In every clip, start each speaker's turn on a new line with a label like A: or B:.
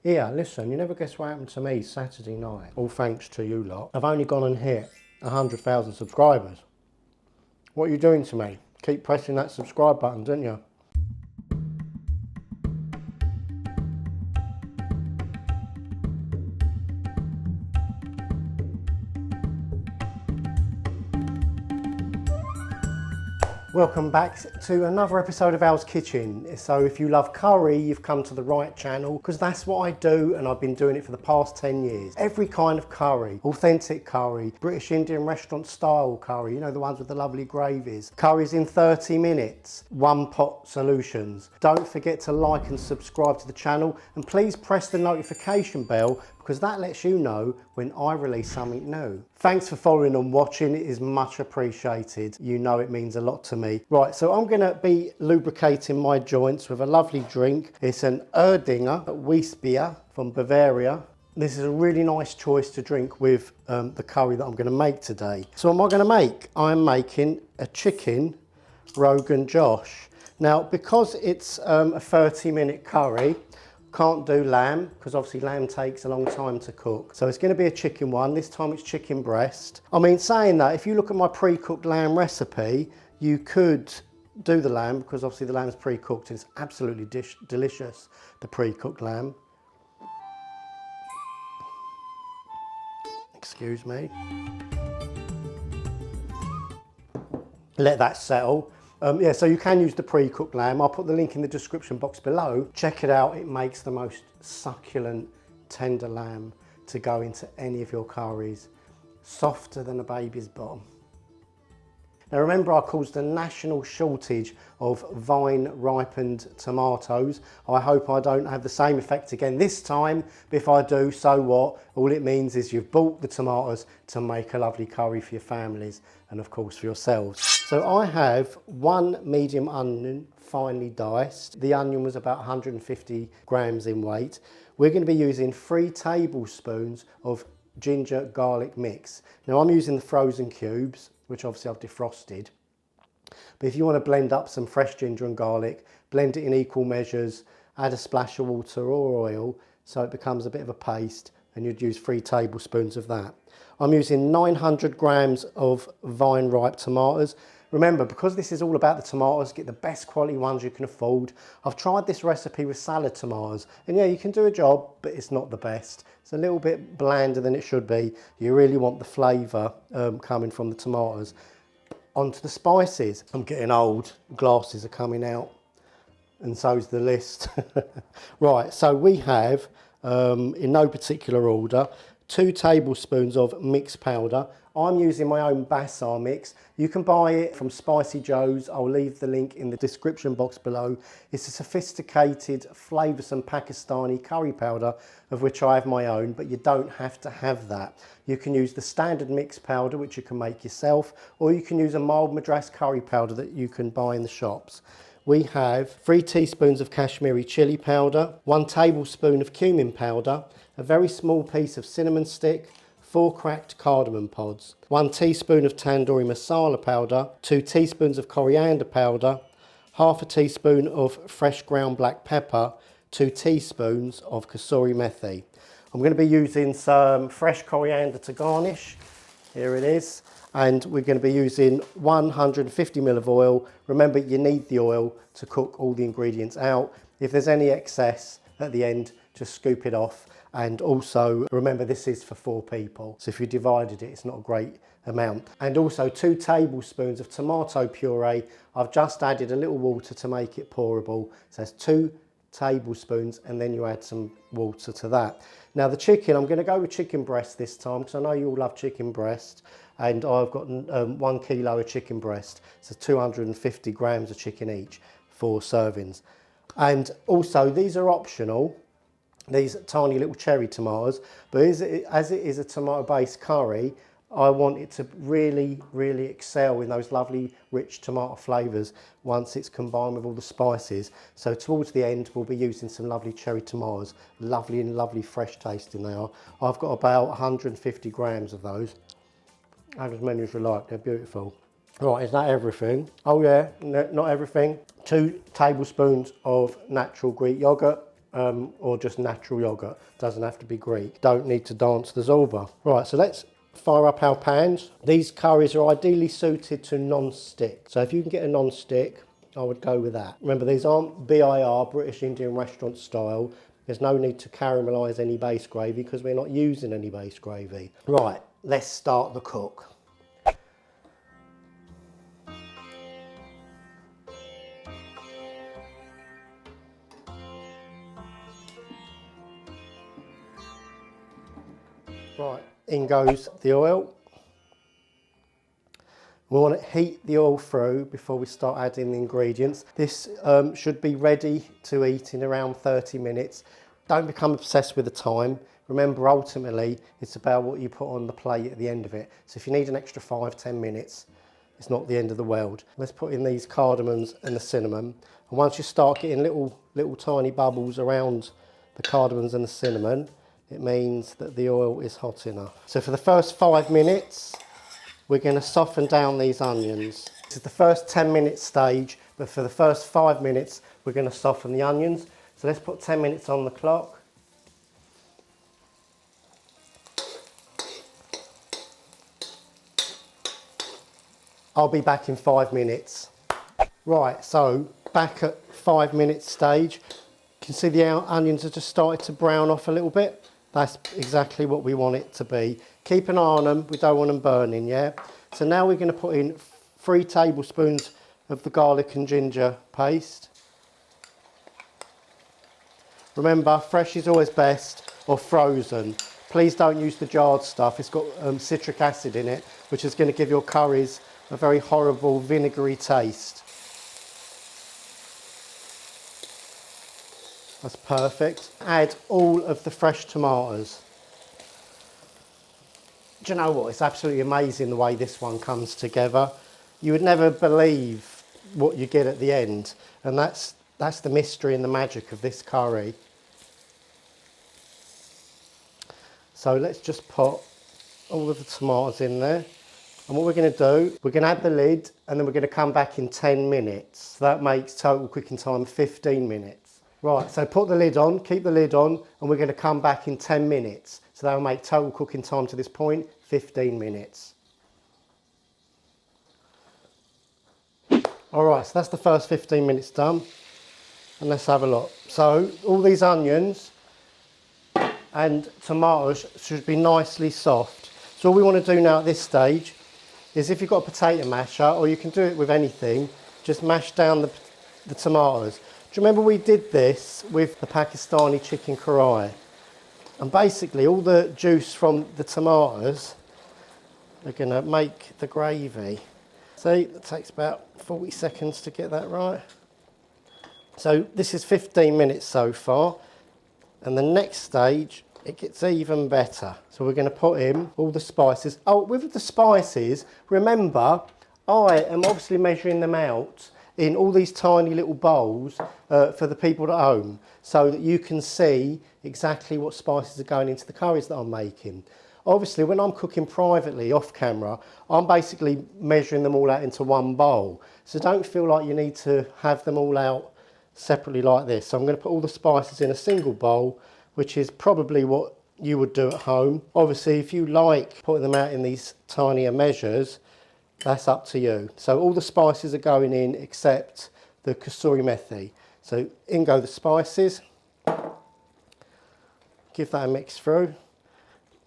A: Yeah, listen, you never guess what happened to me Saturday night. All thanks to you lot. I've only gone and hit 100,000 subscribers. What are you doing to me? Keep pressing that subscribe button, don't you? Welcome back to another episode of Al's Kitchen. So if you love curry, you've come to the right channel, because that's what I do, and I've been doing it for the past 10 years. Every kind of curry, authentic curry, British Indian restaurant style curry, you know, the ones with the lovely gravies. Curries in 30 minutes, one pot solutions. Don't forget to like and subscribe to the channel, and please press the notification bell, because that lets you know when I release something new. Thanks for following and watching, it is much appreciated. You know it means a lot to me. Right, so I'm gonna be lubricating my joints with a lovely drink. It's an Erdinger Weissbier from Bavaria. This is a really nice choice to drink with the curry that I'm gonna make today. So what am I gonna make? I'm making a chicken Rogan Josh. Now, because it's a 30-minute curry, can't do lamb, because obviously lamb takes a long time to cook. So it's going to be a chicken one. This time it's chicken breast. I mean, saying that, if you look at my pre-cooked lamb recipe, you could do the lamb, because obviously the lamb is pre-cooked and it's absolutely delicious, the pre-cooked lamb. Excuse me. Let that settle. Yeah, so you can use the pre-cooked lamb. I'll put the link in the description box below. Check it out. It makes the most succulent, tender lamb to go into any of your curries. Softer than a baby's bottom. Now remember, I caused a national shortage of vine-ripened tomatoes. I hope I don't have the same effect again this time, but if I do, so what? All it means is you've bought the tomatoes to make a lovely curry for your families and of course for yourselves. So I have one medium onion, finely diced. The onion was about 150 grams in weight. We're going to be using 3 tablespoons of ginger garlic mix. Now I'm using the frozen cubes, which obviously I've defrosted. But if you want to blend up some fresh ginger and garlic, blend it in equal measures, add a splash of water or oil so it becomes a bit of a paste, and you'd use 3 tablespoons of that. I'm using 900 grams of vine ripe tomatoes. Remember, because this is all about the tomatoes, get the best quality ones you can afford. I've tried this recipe with salad tomatoes, and yeah, you can do a job, but it's not the best. It's a little bit blander than it should be. You really want the flavour coming from the tomatoes. Onto the spices. I'm getting old, glasses are coming out, and so's the list. Right, so we have, in no particular order, 2 tablespoons of mixed powder. I'm using my own Bassar mix. You can buy it from Spicy Joe's. I'll leave the link in the description box below. It's a sophisticated, flavoursome Pakistani curry powder, of which I have my own, but you don't have to have that. You can use the standard mixed powder, which you can make yourself, or you can use a mild Madras curry powder that you can buy in the shops. We have 3 teaspoons of Kashmiri chili powder, 1 tablespoon of cumin powder, a very small piece of cinnamon stick, 4 cracked cardamom pods, 1 teaspoon of Tandoori masala powder, 2 teaspoons of coriander powder, half a teaspoon of fresh ground black pepper, 2 teaspoons of Kasoori Methi. I'm going to be using some fresh coriander to garnish. Here it is. And we're going to be using 150 ml of oil. Remember, you need the oil to cook all the ingredients out. If there's any excess at the end, just scoop it off. And also, remember, this is for 4 people. So if you divided it, it's not a great amount. And also 2 tablespoons of tomato puree. I've just added a little water to make it pourable. So that's 2 tablespoons, and then you add some water to that. Now the chicken, I'm going to go with chicken breast this time, because I know you all love chicken breast. And I've got 1 kilo of chicken breast. So 250 grams of chicken each, 4 servings. And also, these are optional. These tiny little cherry tomatoes, but as it is a tomato-based curry, I want it to really, really excel in those lovely, rich tomato flavours once it's combined with all the spices. So towards the end, we'll be using some lovely cherry tomatoes, lovely and lovely fresh tasting they are. I've got about 150 grams of those. Have as many as you like, they're beautiful. Right, is that everything? Oh yeah, no, not everything. 2 tablespoons of natural Greek yogurt. or just natural yogurt. Doesn't have to be Greek. Don't need to dance the Zorba. Right, so let's fire up our pans. These curries are ideally suited to non-stick. So if you can get a non-stick, I would go with that. Remember, these aren't BIR, British Indian Restaurant style. There's no need to caramelise any base gravy because we're not using any base gravy. Right, let's start the cook. Right, in goes the oil. We want to heat the oil through before we start adding the ingredients. This should be ready to eat in around 30 minutes. Don't become obsessed with the time. Remember, ultimately, it's about what you put on the plate at the end of it. So if you need an extra 5-10 minutes, it's not the end of the world. Let's put in these cardamoms and the cinnamon. And once you start getting little tiny bubbles around the cardamoms and the cinnamon, it means that the oil is hot enough. So for the first 5 minutes, we're going to soften down these onions. This is the first 10-minute stage, but for the first 5 minutes, we're going to soften the onions. So let's put 10 minutes on the clock. I'll be back in 5 minutes. Right, so back at 5 minutes stage, you can see the onions have just started to brown off a little bit. That's exactly what we want it to be. Keep an eye on them, we don't want them burning, yeah? So now we're going to put in 3 tablespoons of the garlic and ginger paste. Remember, fresh is always best, or frozen. Please don't use the jarred stuff, it's got citric acid in it, which is going to give your curries a very horrible vinegary taste. That's perfect. Add all of the fresh tomatoes. Do you know what? It's absolutely amazing the way this one comes together. You would never believe what you get at the end. And that's the mystery and the magic of this curry. So let's just put all of the tomatoes in there. And what we're going to do, we're going to add the lid and then we're going to come back in 10 minutes. So that makes total cooking time 15 minutes. Right, so put the lid on, keep the lid on, and we're going to come back in 10 minutes. So that will make total cooking time to this point 15 minutes. All right, so that's the first 15 minutes done. And let's have a look. So all these onions and tomatoes should be nicely soft. So all we want to do now at this stage is, if you've got a potato masher, or you can do it with anything, just mash down the tomatoes. Do you remember we did this with the Pakistani chicken karai? And basically all the juice from the tomatoes are going to make the gravy. See, it takes about 40 seconds to get that right. So this is 15 minutes so far. And the next stage, it gets even better. So we're going to put in all the spices. Oh, with the spices, remember, I am obviously measuring them out in all these tiny little bowls for the people at home, so that you can see exactly what spices are going into the curries that I'm making. Obviously, when I'm cooking privately off camera, I'm basically measuring them all out into one bowl. So don't feel like you need to have them all out separately like this. So I'm going to put all the spices in a single bowl, which is probably what you would do at home. Obviously, if you like putting them out in these tinier measures, that's up to you. So all the spices are going in except the Kasoori Methi. So in go the spices. Give that a mix through.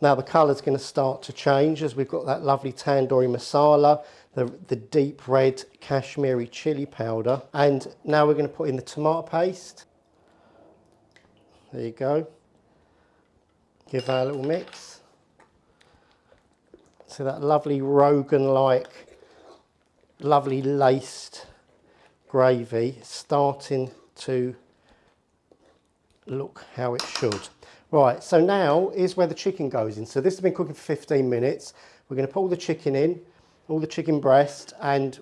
A: Now the colour's going to start to change as we've got that lovely Tandoori Masala, the deep red Kashmiri Chilli powder. And now we're going to put in the tomato paste. There you go. Give that a little mix. So that lovely Rogan-like, lovely laced gravy starting to look how it should. Right, so now is where the chicken goes in. So this has been cooking for 15 minutes. We're going to put all the chicken in, all the chicken breast, and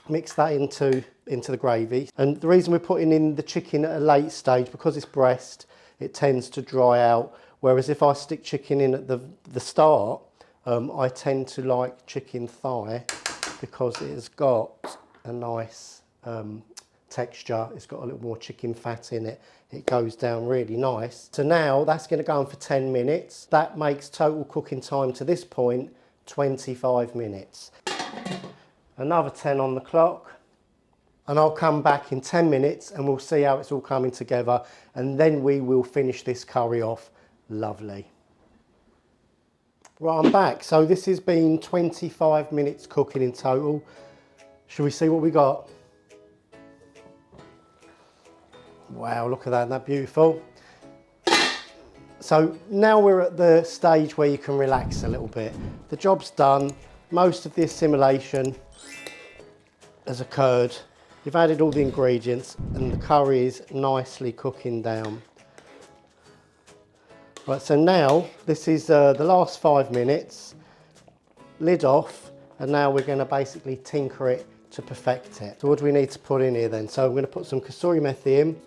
A: mix that into the gravy. And the reason we're putting in the chicken at a late stage, because it's breast, it tends to dry out. Whereas if I stick chicken in at the start, I tend to like chicken thigh because it has got a nice texture. It's got a little more chicken fat in it. It goes down really nice. So now that's going to go on for 10 minutes. That makes total cooking time to this point 25 minutes. Another 10 on the clock. And I'll come back in 10 minutes and we'll see how it's all coming together, and then we will finish this curry off lovely. Right, I'm back. So this has been 25 minutes cooking in total. Shall we see what we got? Wow, look at that, isn't that beautiful? So now we're at the stage where you can relax a little bit. The job's done. Most of the assimilation has occurred. You've added all the ingredients and the curry is nicely cooking down. Right, so now this is the last 5 minutes, lid off, and now we're going to basically tinker it to perfect it. So what do we need to put in here then? So I'm going to put some Kasoori Methi in.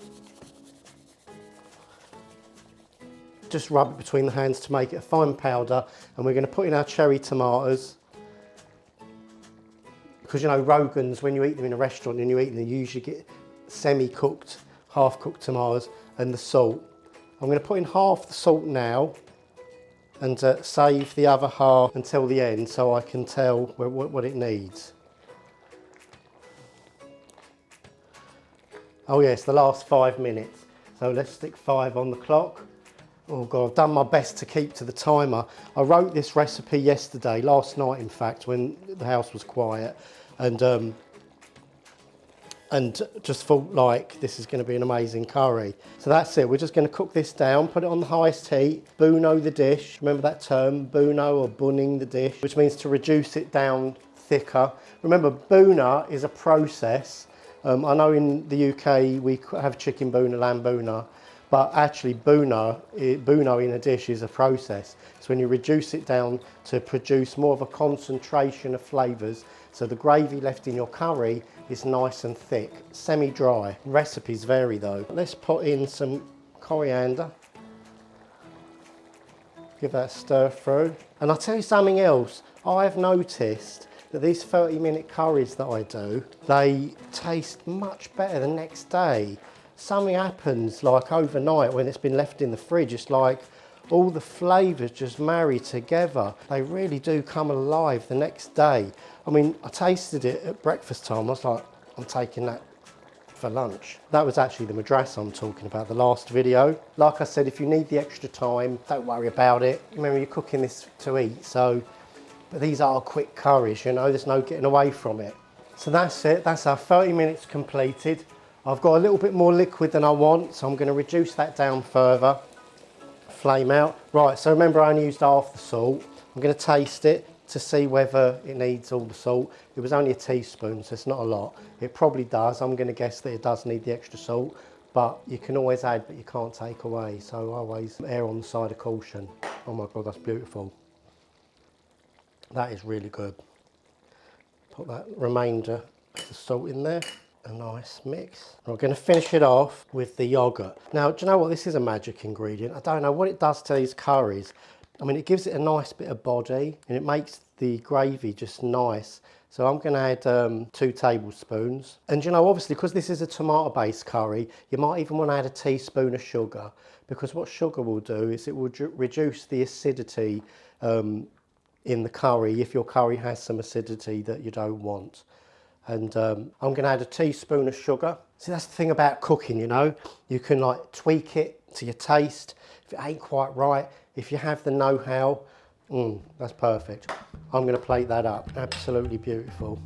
A: Just rub it between the hands to make it a fine powder, and we're going to put in our cherry tomatoes. Because you know, Rogans, when you eat them in a restaurant and you eat them, you usually get semi-cooked, half-cooked tomatoes, and the salt. I'm going to put in half the salt now and save the other half until the end so I can tell what it needs. Oh yes, the last 5 minutes. So let's stick 5 on the clock. Oh God, I've done my best to keep to the timer. I wrote this recipe yesterday, last night in fact, when the house was quiet, and just thought like this is going to be an amazing curry. So that's it, we're just going to cook this down, put it on the highest heat, buno the dish, remember that term, buno or bunning the dish, which means to reduce it down thicker. Remember, buna is a process. I know in the UK we have chicken buna, lamb buna, but actually buno in a dish is a process. So when you reduce it down to produce more of a concentration of flavours, so the gravy left in your curry is nice and thick, semi-dry. Recipes vary though. Let's put in some coriander. Give that a stir through. And I'll tell you something else. I've noticed that these 30-minute curries that I do, they taste much better the next day. Something happens like overnight when it's been left in the fridge. It's like all the flavours just marry together. They really do come alive the next day. I mean, I tasted it at breakfast time. I was like, I'm taking that for lunch. That was actually the madrassa I'm talking about, the last video. Like I said, if you need the extra time, don't worry about it. Remember, you're cooking this to eat, so, but these are quick curries, you know, there's no getting away from it. So that's it, that's our 30 minutes completed. I've got a little bit more liquid than I want, so I'm going to reduce that down further. Flame out. Right, so remember I only used half the salt. I'm going to taste it to see whether it needs all the salt. It was only a teaspoon, so it's not a lot. It probably does. I'm going to guess that it does need the extra salt, but you can always add, but you can't take away. So I always err on the side of caution. Oh my God, that's beautiful. That is really good. Put that remainder of the salt in there. A nice mix. We're going to finish it off with the yogurt. Now, do you know what? This is a magic ingredient. I don't know what it does to these curries. I mean, it gives it a nice bit of body and it makes the gravy just nice. So I'm going to add 2 tablespoons. And you know, obviously, because this is a tomato-based curry, you might even want to add a teaspoon of sugar, because what sugar will do is it will reduce the acidity in the curry if your curry has some acidity that you don't want. And I'm going to add a teaspoon of sugar. See, that's the thing about cooking, you know. You can like tweak it to your taste. If it ain't quite right, if you have the know-how, that's perfect. I'm going to plate that up. Absolutely beautiful.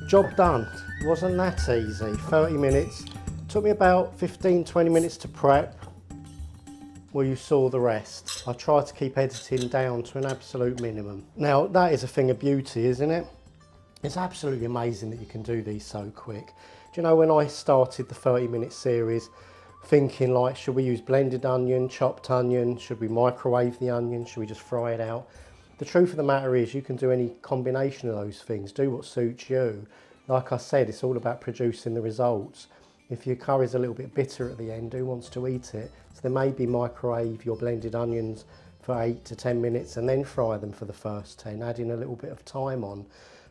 A: Job done. Wasn't that easy? 30 minutes. Took me about 15-20 minutes to prep. Well, you saw the rest. I tried to keep editing down to an absolute minimum. Now, that is a thing of beauty, isn't it? It's absolutely amazing that you can do these so quick. Do you know, when I started the 30-minute series, thinking like, should we use blended onion, chopped onion? Should we microwave the onion? Should we just fry it out? The truth of the matter is you can do any combination of those things. Do what suits you. Like I said, it's all about producing the results. If your curry's a little bit bitter at the end, who wants to eat it? So then maybe microwave your blended onions for 8 to 10 minutes and then fry them for the first 10, adding a little bit of time on.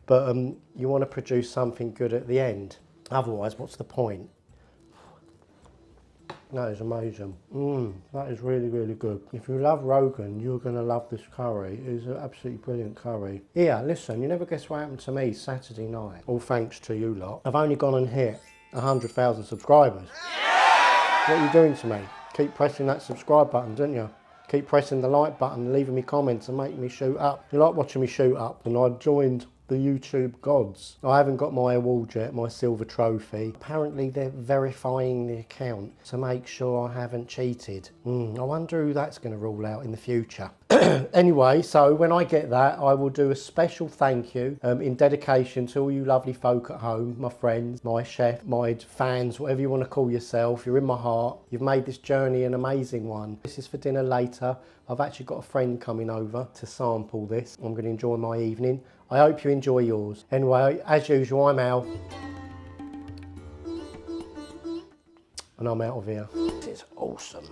A: But you want to produce something good at the end. Otherwise, what's the point? That is amazing. That is really, really good. If you love Rogan, you're going to love this curry. It's an absolutely brilliant curry. Yeah, listen, you never guess what happened to me Saturday night. All thanks to you lot. I've only gone and hit 100,000 subscribers. Yeah! What are you doing to me? Keep pressing that subscribe button, don't you? Keep pressing the like button, leaving me comments and making me shoot up. You like watching me shoot up? And I joined the YouTube gods. I haven't got my award yet, my silver trophy. Apparently they're verifying the account to make sure I haven't cheated. I wonder who that's going to rule out in the future. Anyway, so when I get that, I will do a special thank you in dedication to all you lovely folk at home, my friends, my chef, my fans, whatever you want to call yourself. You're in my heart. You've made this journey an amazing one. This is for dinner later. I've actually got a friend coming over to sample this. I'm going to enjoy my evening. I hope you enjoy yours. Anyway, as usual, I'm Al. And I'm out of here. This is awesome.